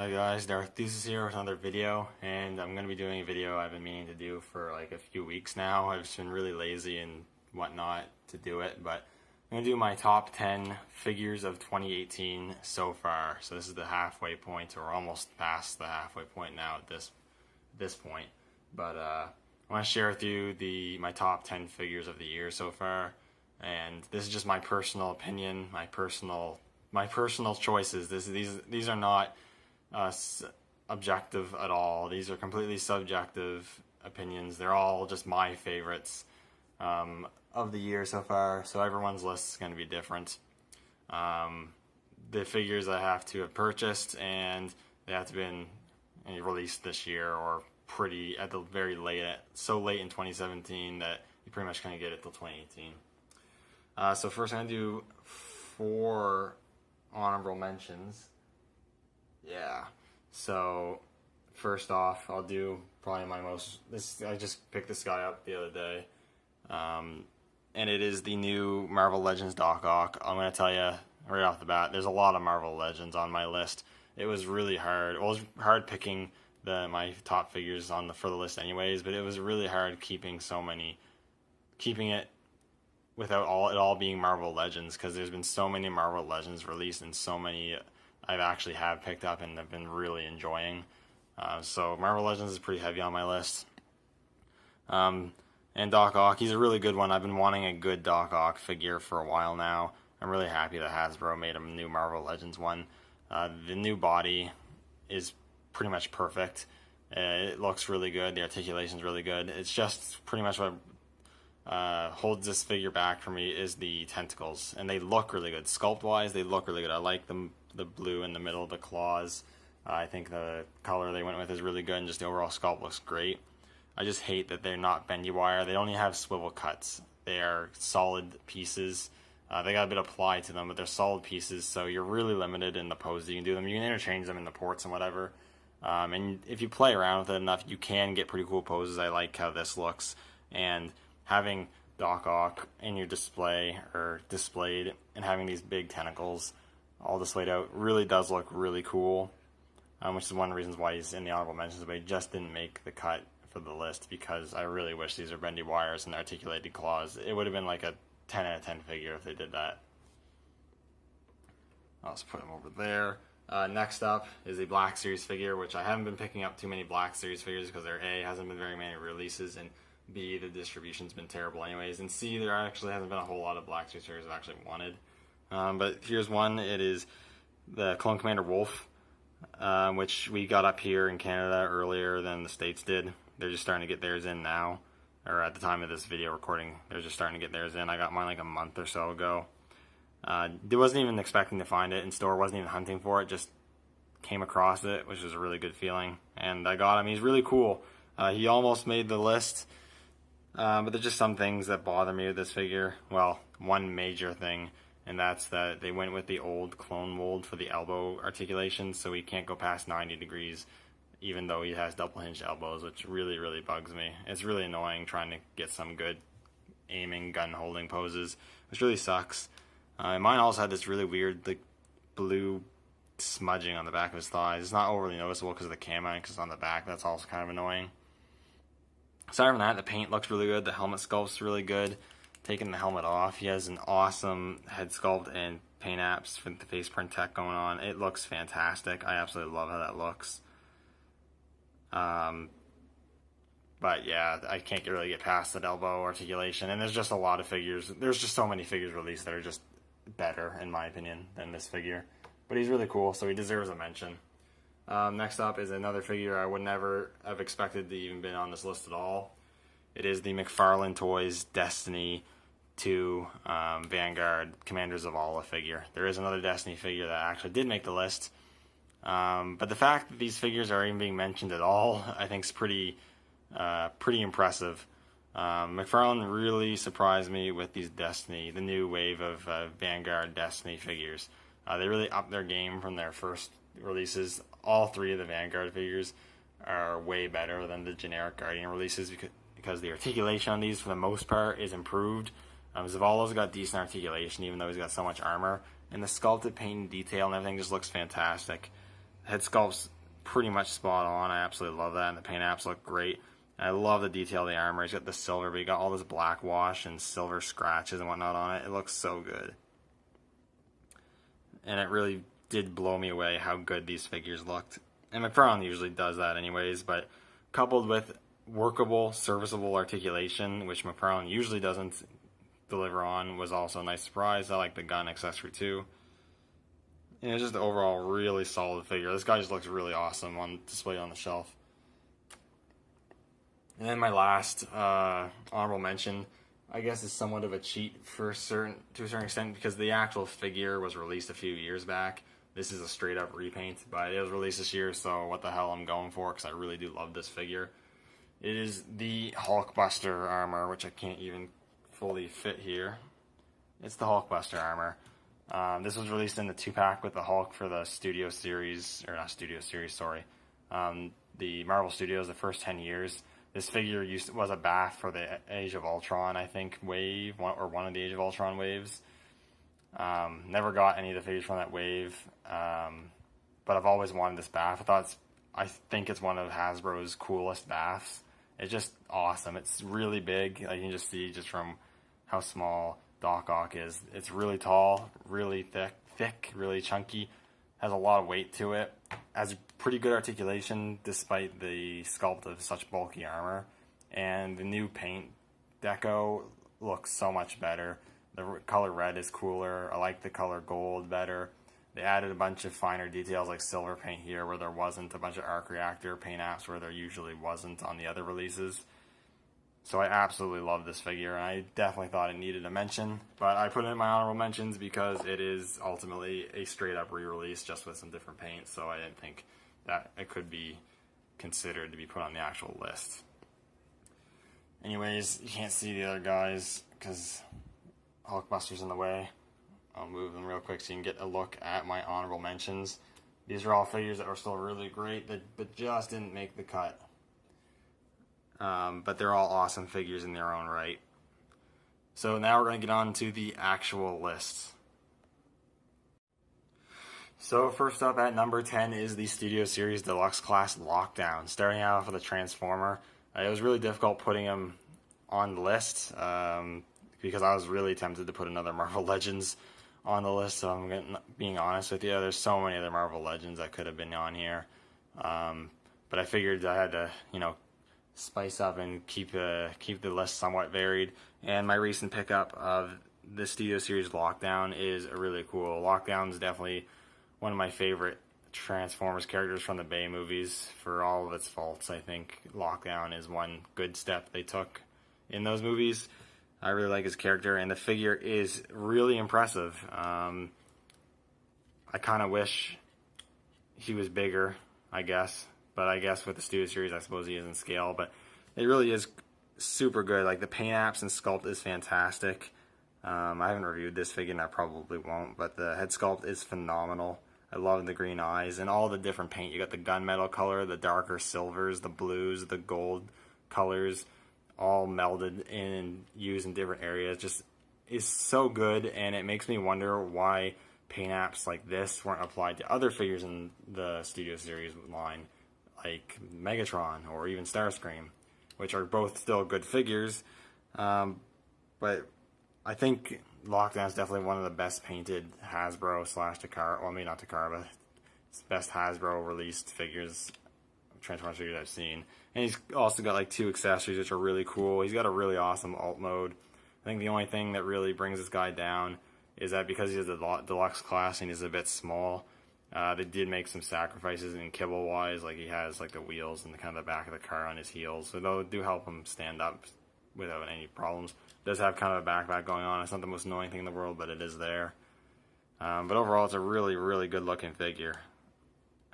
Hi guys, Darth Deuces here with another video, and I'm going to be doing a video I've been meaning to do for like a few weeks now. I've just been really lazy and whatnot to do it, but I'm going to do my top 10 figures of 2018 so far. So this is the halfway point, or almost past the halfway point now at this point. But I want to share with you my top 10 figures of the year so far, and this is just my personal opinion, my personal choices. These are not objective at all. These are completely subjective opinions. They're all just my favorites of the year so far, so everyone's list is going to be different. The figures I have to have purchased, and they have to have been released this year, or pretty at the very so late in 2017 that you pretty much can't get it till 2018. So first I'm going to do 4 honorable mentions. Yeah, so first off, I'll do probably I just picked this guy up the other day, and it is the new Marvel Legends Doc Ock. I'm going to tell you right off the bat, there's a lot of Marvel Legends on my list. It was really hard. Well, it was hard picking my top figures for the list anyways, but it was really hard keeping it without it all being Marvel Legends, because there's been so many Marvel Legends released and so many I've actually picked up and have been really enjoying. So Marvel Legends is pretty heavy on my list. And Doc Ock, he's a really good one. I've been wanting a good Doc Ock figure for a while now. I'm really happy that Hasbro made a new Marvel Legends one. The new body is pretty much perfect. It looks really good. The articulation's really good. It's just pretty much what holds this figure back for me is the tentacles, and they look really good. Sculpt wise, they look really good. I like the blue in the middle of the claws. I think the color they went with is really good, and just the overall sculpt looks great. I just hate that they're not bendy wire. They only have swivel cuts. They are solid pieces. They got a bit of ply to them, but they're solid pieces, so you're really limited in the poses you can do them. You can interchange them in the ports and whatever. And if you play around with it enough, you can get pretty cool poses. I like how this looks, and having Doc Ock in your display or displayed and having these big tentacles all displayed out really does look really cool, which is one of the reasons why he's in the honorable mentions, but he just didn't make the cut for the list because I really wish these are bendy wires and articulated claws. It would have been like a 10 out of 10 figure if they did that. I'll just put him over there. Next up is a Black Series figure, which I haven't been picking up too many Black Series figures because there A, hasn't been very many releases, and B, the distribution's been terrible anyways, and C, there actually hasn't been a whole lot of Black Series figures I've actually wanted. But here's one. It is the Clone Commander Wolf, which we got up here in Canada earlier than the States did. They're just starting to get theirs in now, or at the time of this video recording, they're just starting to get theirs in. I got mine like a month or so ago. Wasn't even expecting to find it in store, wasn't even hunting for it, just came across it, which was a really good feeling, and I got him. He's really cool. He almost made the list, but there's just some things that bother me with this figure. Well, one major thing, and that's that they went with the old clone mold for the elbow articulation, so he can't go past 90 degrees, even though he has double hinged elbows, which really, really bugs me. It's really annoying trying to get some good aiming, gun holding poses, which really sucks. Mine also had this really weird, like, blue smudging on the back of his thighs. It's not overly noticeable because of the camo, because it's on the back. That's also kind of annoying. Aside from that, the paint looks really good. The helmet sculpt's really good. Taking the helmet off, he has an awesome head sculpt and paint apps with the face print tech going on. It looks fantastic. I absolutely love how that looks. But yeah, I can't really get past that elbow articulation. And there's just a lot of figures. There's just so many figures released that are just better, in my opinion, than this figure. But he's really cool, so he deserves a mention. Next up is another figure I would never have expected to even been on this list at all. It is the McFarlane Toys Destiny 2 Vanguard Commanders of Alla figure. There is another Destiny figure that actually did make the list. But the fact that these figures are even being mentioned at all, I think is pretty impressive. McFarlane really surprised me with these the new wave of Vanguard Destiny figures. They really upped their game from their first releases. All 3 of the Vanguard figures are way better than the generic Guardian releases because the articulation on these, for the most part, is improved. Zavala's got decent articulation, even though he's got so much armor, and the sculpted paint and detail and everything just looks fantastic. head sculpt's pretty much spot on. I absolutely love that, and the paint apps look great. And I love the detail of the armor. He's got the silver, but he got all this black wash and silver scratches and whatnot on it. It looks so good. And it really did blow me away how good these figures looked. And McFarlane usually does that anyways, but coupled with workable, serviceable articulation, which McFarlane usually doesn't deliver on, was also a nice surprise. I like the gun accessory too. And it's just an overall really solid figure. This guy just looks really awesome on display on the shelf. And then my last honorable mention, I guess, is somewhat of a cheat to a certain extent, because the actual figure was released a few years back. This is a straight up repaint, but it was released this year, so what the hell I'm going for, because I really do love this figure. It is the Hulkbuster armor, which I can't even fully fit here. It's the Hulkbuster armor. This was released in the 2-pack with the Hulk for the Studio Series, or not Studio Series, sorry. The Marvel Studios, the first 10 years. This figure was a BAF for the Age of Ultron, I think, wave, or one of the Age of Ultron waves. Never got any of the figures from that wave, but I've always wanted this BAF. I think it's one of Hasbro's coolest BAFs. It's just awesome. It's really big. Like you can just see just from how small Doc Ock is. It's really tall, really thick, really chunky. Has a lot of weight to it. Has pretty good articulation despite the sculpt of such bulky armor. And the new paint deco looks so much better. The color red is cooler. I like the color gold better. They added a bunch of finer details like silver paint here where there wasn't, a bunch of arc reactor paint apps where there usually wasn't on the other releases. So I absolutely love this figure, and I definitely thought it needed a mention. But I put it in my honorable mentions because it is ultimately a straight up re-release just with some different paint, so I didn't think that it could be considered to be put on the actual list. Anyways, you can't see the other guys because Hulkbuster's in the way. I'll move them real quick so you can get a look at my honorable mentions. These are all figures that were still really great, but just didn't make the cut. But they're all awesome figures in their own right. So now we're going to get on to the actual list. So first up at number 10 is the Studio Series Deluxe Class Lockdown. Starting out with a Transformer. It was really difficult putting him on the list because I was really tempted to put another Marvel Legends on the list. So I'm being honest with you, there's so many other Marvel Legends that could have been on here. But I figured I had to, spice up and keep the list somewhat varied. And my recent pickup of the Studio Series Lockdown is really cool. Lockdown is definitely one of my favorite Transformers characters from the Bay movies. For all of its faults, I think Lockdown is one good step they took in those movies. I really like his character, and the figure is really impressive. I kind of wish he was bigger, I guess. But I guess with the Studio Series, I suppose he is in scale. But it really is super good. Like, the paint apps and sculpt is fantastic. I haven't reviewed this figure, and I probably won't. But the head sculpt is phenomenal. I love the green eyes and all the different paint. You got the gunmetal color, the darker silvers, the blues, the gold colors, all melded in and used in different areas. Just is so good, and it makes me wonder why paint apps like this weren't applied to other figures in the Studio Series line, like Megatron or even Starscream, which are both still good figures. But I think Lockdown is definitely one of the best painted Hasbro / Takara, well, maybe not Takara, but it's best Hasbro released figures, Transformers figures I've seen. And he's also got like 2 accessories which are really cool. He's got a really awesome alt mode. I think the only thing that really brings this guy down is that because he's a deluxe class and he's a bit small, they did make some sacrifices in kibble wise, like he has like the wheels and the kind of the back of the car on his heels, so those do help him stand up without any problems. Does have kind of a backpack going on. It's not the most annoying thing in the world, but it is there. But overall, it's a really, really good looking figure.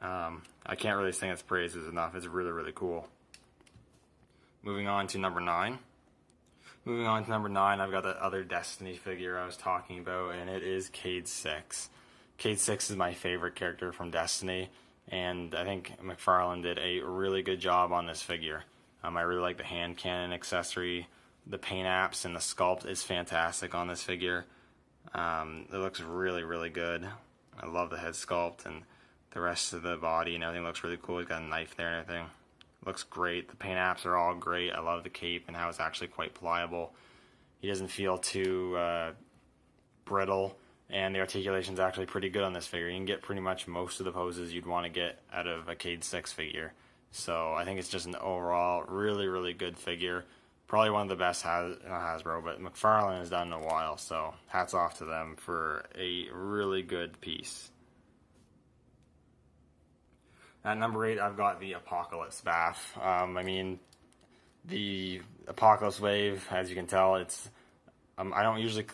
I can't really sing its praises enough. It's really, really cool. Moving on to number 9. I've got the other Destiny figure I was talking about, and it is Cade 6. Cade 6 is my favorite character from Destiny, and I think McFarlane did a really good job on this figure. I really like the hand cannon accessory. The paint apps and the sculpt is fantastic on this figure. It looks really, really good. I love the head sculpt, and the rest of the body and everything looks really cool. He's got a knife there and everything. Looks great. The paint apps are all great. I love the cape and how it's actually quite pliable. He doesn't feel too brittle, and the articulation is actually pretty good on this figure. You can get pretty much most of the poses you'd want to get out of a Cade 6 figure. So I think it's just an overall really, really good figure. Probably one of the best not Hasbro, but McFarlane has done in a while. So hats off to them for a really good piece. At number 8, I've got the Apocalypse Bath. I mean, the Apocalypse Wave, as you can tell, it's I don't usually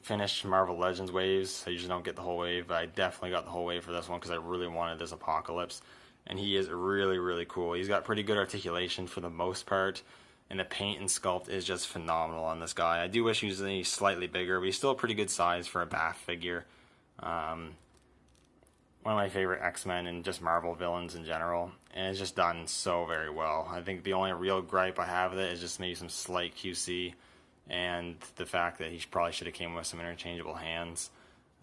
finish Marvel Legends waves. I usually don't get the whole wave, but I definitely got the whole wave for this one because I really wanted this Apocalypse. And he is really, really cool. He's got pretty good articulation for the most part, and the paint and sculpt is just phenomenal on this guy. I do wish he was slightly bigger, but he's still a pretty good size for a Bath figure. One of my favorite X-Men and just Marvel villains in general, and it's just done so very well. I think the only real gripe I have with it is just maybe some slight QC, and the fact that he probably should have came with some interchangeable hands.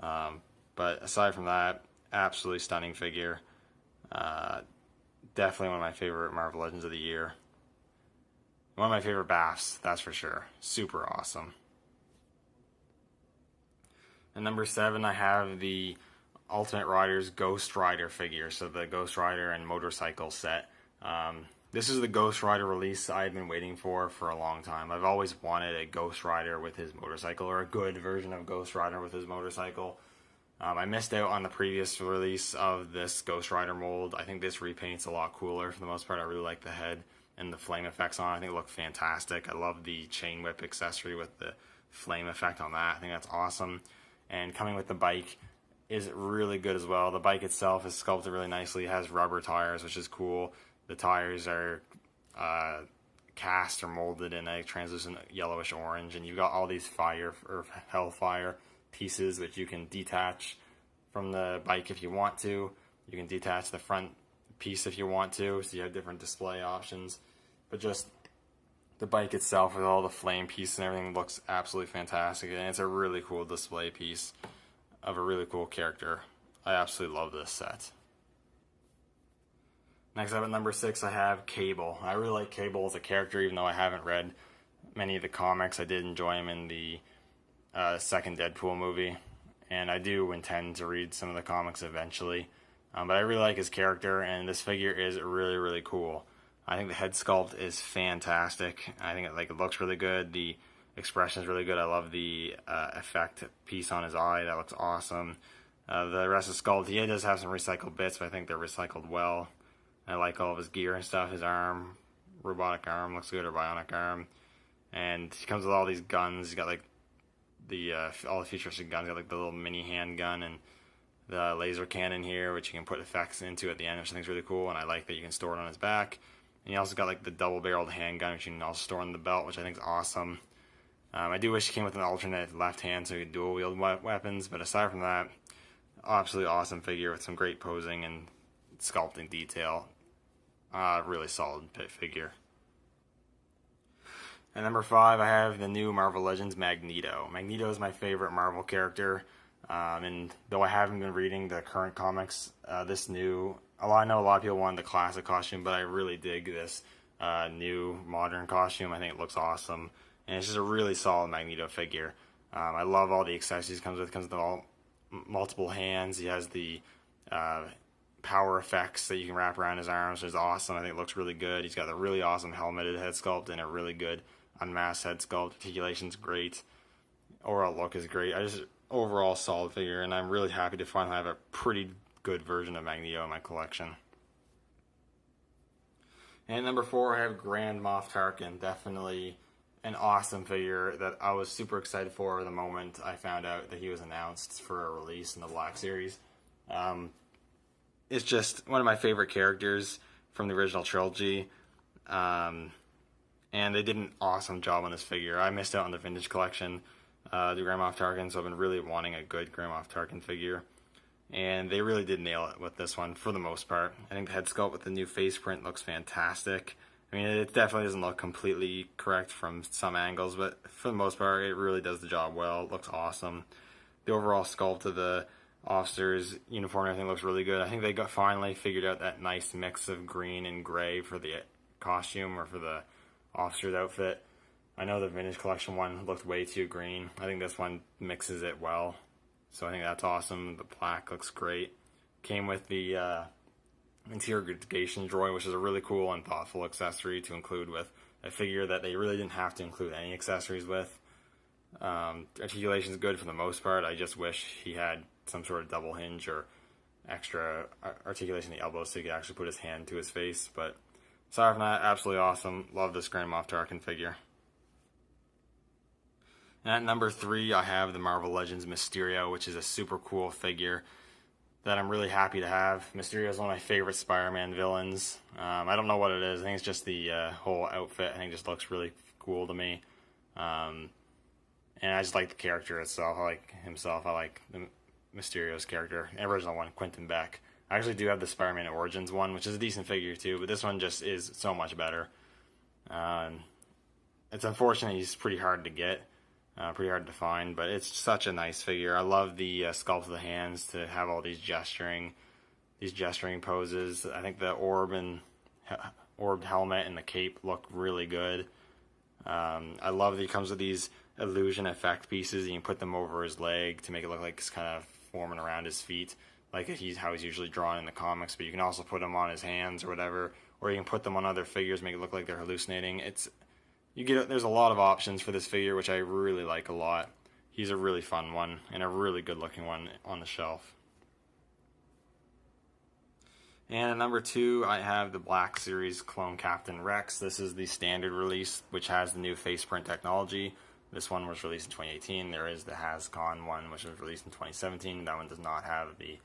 But aside from that, absolutely stunning figure. Definitely one of my favorite Marvel Legends of the year. One of my favorite Baths, that's for sure. Super awesome. At number 7, I have the Ultimate Riders Ghost Rider figure, so the Ghost Rider and motorcycle set. This is the Ghost Rider release I've been waiting for a long time. I've always wanted a Ghost Rider with his motorcycle, or a good version of Ghost Rider with his motorcycle. I missed out on the previous release of this Ghost Rider mold. I think this repaint's a lot cooler for the most part. I really like the head and the flame effects on it. I think it looked fantastic. I love the chain whip accessory with the flame effect on that. I think that's awesome. And coming with the bike is really good as well. The bike itself is sculpted really nicely. It has rubber tires, which is cool. The tires are cast or molded in a translucent yellowish orange, and you've got all these fire or hellfire pieces which you can detach from the bike if you want to. You can detach the front piece if you want to, so you have different display options. But just the bike itself with all the flame pieces and everything looks absolutely fantastic, and it's a really cool display piece of a really cool character. I absolutely love this set. Next up at number 6, I have Cable. I really like Cable as a character, even though I haven't read many of the comics. I did enjoy him in the second Deadpool movie, and I do intend to read some of the comics eventually. But I really like his character, and this figure is really, really cool. I think the head sculpt is fantastic. I think it looks really good. The expression is really good. I love the effect piece on his eye. That looks awesome. The rest of the sculpt, he does have some recycled bits, but I think they're recycled well. I like all of his gear and stuff. His arm, robotic arm, looks good, or bionic arm. And he comes with all these guns. He's got all the futuristic guns. He's got the little mini handgun and the laser cannon here, which you can put effects into at the end, which I think is really cool. And I like that you can store it on his back. And he also got the double-barreled handgun, which you can also store on the belt, which I think is awesome. I do wish he came with an alternate left hand so he could dual wield weapons, but aside from that, absolutely awesome figure with some great posing and sculpting detail. Really solid figure. At number 5, I have the new Marvel Legends Magneto. Magneto is my favorite Marvel character, and though I haven't been reading the current comics, I know a lot of people wanted the classic costume, but I really dig this new modern costume. I think it looks awesome. And it's just a really solid Magneto figure. I love all the accessories it comes with. It comes with all multiple hands. He has the power effects that you can wrap around his arms, which is awesome. I think it looks really good. He's got a really awesome helmeted head sculpt and a really good unmasked head sculpt. Articulation's great. Overall look is great. Overall solid figure, and I'm really happy to finally have a pretty good version of Magneto in my collection. And number 4, I have Grand Moff Tarkin. Definitely an awesome figure that I was super excited for the moment I found out that he was announced for a release in the Black Series. It's just one of my favorite characters from the original trilogy, and they did an awesome job on this figure. I missed out on the vintage collection, the Grand Moff Tarkin, so I've been really wanting a good Grand Moff Tarkin figure, and they really did nail it with this one for the most part. I think the head sculpt with the new face print looks fantastic. I mean, it definitely doesn't look completely correct from some angles, but for the most part, it really does the job well. It looks awesome. The overall sculpt of officer's uniform and everything looks really good. I think they finally figured out that nice mix of green and gray for the costume or for the officer's outfit. I know the vintage collection one looked way too green. I think this one mixes it well, so I think that's awesome. The plaque looks great. Came with the interrogation droid, which is a really cool and thoughtful accessory to include with a figure that they really didn't have to include any accessories with. Articulation is good for the most part. I just wish he had some sort of double hinge or extra articulation in the elbows so he could actually put his hand to his face. But aside from that, absolutely awesome. Love this Grand Moff Tarkin figure. And at number 3, I have the Marvel Legends Mysterio, which is a super cool figure that I'm really happy to have. Mysterio is one of my favorite Spider-Man villains. I don't know what it is. I think it's just the whole outfit. I think it just looks really cool to me. And I just like the character itself. I like himself. I like the Mysterio's character. The original one, Quentin Beck. I actually do have the Spider-Man Origins one, which is a decent figure too, but this one just is so much better. It's unfortunate he's pretty hard to get. Pretty hard to find, but it's such a nice figure. I love the sculpt of the hands to have all these gesturing poses. I think the orbed helmet and the cape look really good. I love that he comes with these illusion effect pieces. You can put them over his leg to make it look like it's kind of forming around his feet, like how he's usually drawn in the comics. But you can also put them on his hands or whatever, or you can put them on other figures, make it look like they're hallucinating. There's a lot of options for this figure, which I really like a lot. He's a really fun one and a really good looking one on the shelf. And at number 2, I have the Black Series Clone Captain Rex. This is the standard release, which has the new face print technology. This one was released in 2018. There is the HasCon one, which was released in 2017. That one does not have the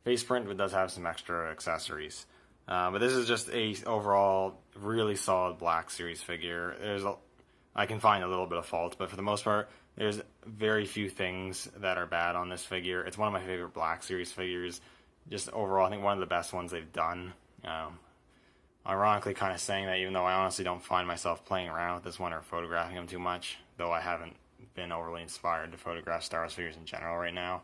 face print, but does have some extra accessories. But this is just a overall really solid Black Series figure. I can find a little bit of fault, but for the most part, there's very few things that are bad on this figure. It's one of my favorite Black Series figures. Just overall, I think one of the best ones they've done. Ironically, kind of saying that, even though I honestly don't find myself playing around with this one or photographing them too much, though I haven't been overly inspired to photograph Star Wars figures in general right now.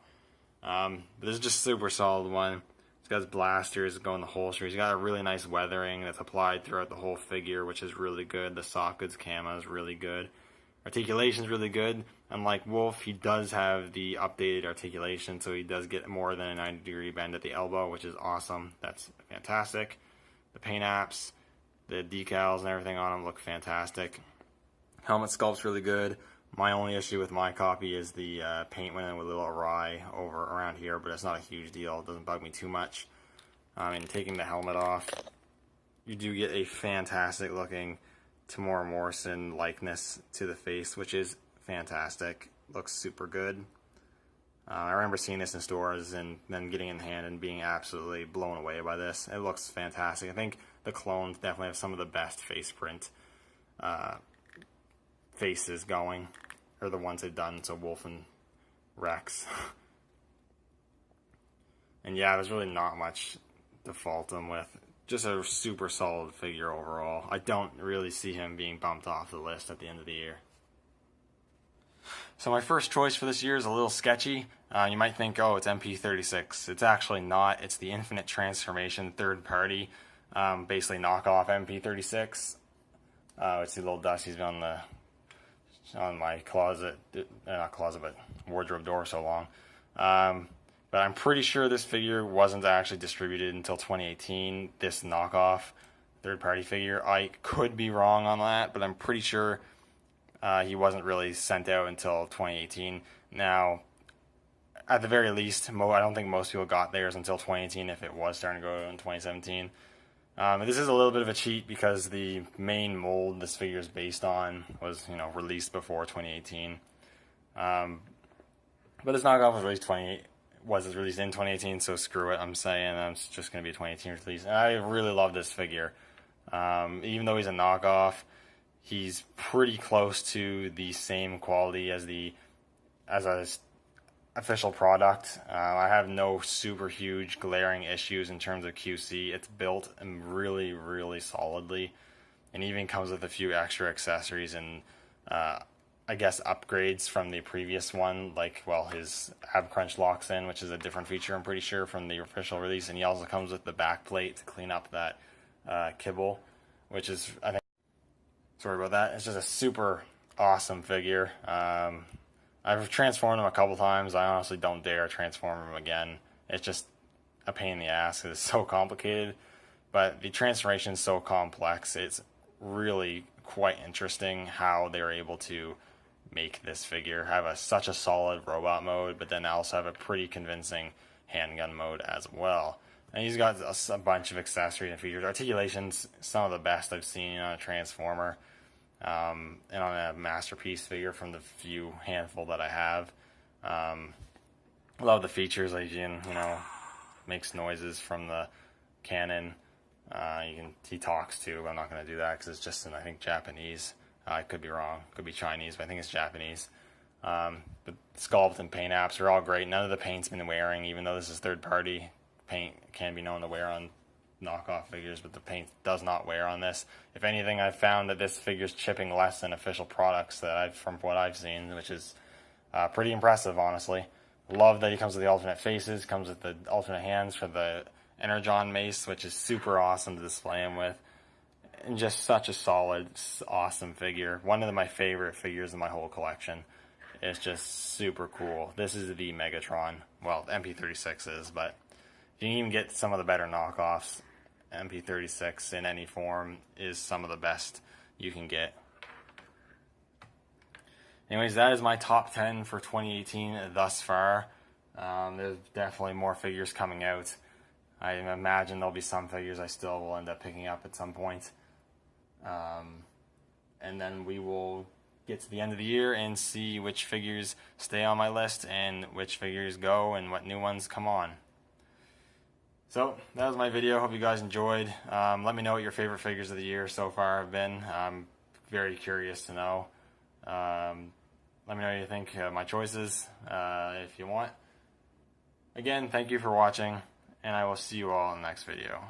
But this is just a super solid one. He's got his blasters going the holster. He's got a really nice weathering that's applied throughout the whole figure, which is really good. The soft goods camo is really good. Articulation is really good. Unlike Wolf, he does have the updated articulation, so he does get more than a 90-degree bend at the elbow, which is awesome. That's fantastic. The paint apps, the decals and everything on him look fantastic. Helmet sculpt's really good. My only issue with my copy is the paint went in with a little awry over around here, but it's not a huge deal. It doesn't bug me too much. And taking the helmet off, you do get a fantastic looking Tamora Morrison likeness to the face, which is fantastic. Looks super good. I remember seeing this in stores and then getting it in hand and being absolutely blown away by this. It looks fantastic. I think the clones definitely have some of the best face print faces going, or the ones they've done, so Wolf and Rex. And yeah, there's really not much to fault him with. Just a super solid figure overall. I don't really see him being bumped off the list at the end of the year. So my first choice for this year is a little sketchy. You might think, oh, it's MP36. It's actually not. It's the Infinite Transformation third party, basically knockoff MP36. It's the little dust he's been on my closet, not closet, but wardrobe door so long. But I'm pretty sure this figure wasn't actually distributed until 2018, this knockoff third-party figure. I could be wrong on that, but I'm pretty sure he wasn't really sent out until 2018. Now, at the very least, I don't think most people got theirs until 2018 if it was starting to go in 2017. This is a little bit of a cheat because the main mold this figure is based on was, released before 2018. But this knockoff was released in 2018, so screw it. I'm saying it's just going to be a 2018 release. And I really love this figure. Even though he's a knockoff, he's pretty close to the same quality as a official product. I have no super huge glaring issues in terms of QC. It's built really, really solidly, and even comes with a few extra accessories. And I I guess, upgrades from the previous one, like, well, his ab crunch locks in, which is a different feature, I'm pretty sure, from the official release, and he also comes with the back plate to clean up that kibble, which is, I think, sorry about that, it's just a super awesome figure. I've transformed him a couple times. I honestly don't dare transform him again. It's just a pain in the ass because it's so complicated, but the transformation is so complex. It's really quite interesting how they're able to make this figure have such a solid robot mode, but then also have a pretty convincing handgun mode as well. And he's got a bunch of accessories and features. Articulation's some of the best I've seen on a Transformer, and on a Masterpiece figure from the few handful that I have. Love the features, like, makes noises from the cannon. He talks too, but I'm not going to do that because it's just in, I think, Japanese. I could be wrong. Could be Chinese, but I think it's Japanese. The sculpt and paint apps are all great. None of the paint's been wearing, even though this is third party. Paint can be known to wear on knockoff figures, but the paint does not wear on this. If anything, I've found that this figure's chipping less than official products from what I've seen, which is pretty impressive, honestly. Love that he comes with the alternate faces, comes with the alternate hands for the Energon mace, which is super awesome to display him with. And just such a solid, awesome figure. One of my favorite figures in my whole collection. It's just super cool. This is the Megatron. Well, MP36 is, but you can even get some of the better knockoffs. MP36 in any form is some of the best you can get. Anyways, that is my top 10 for 2018 thus far. There's definitely more figures coming out. I imagine there'll be some figures I still will end up picking up at some point. And then we will get to the end of the year and see which figures stay on my list and which figures go and what new ones come on. So that was my video. Hope you guys enjoyed. Let me know what your favorite figures of the year so far have been. I'm very curious to know. Let me know what you think of my choices if you want. Again, thank you for watching, and I will see you all in the next video.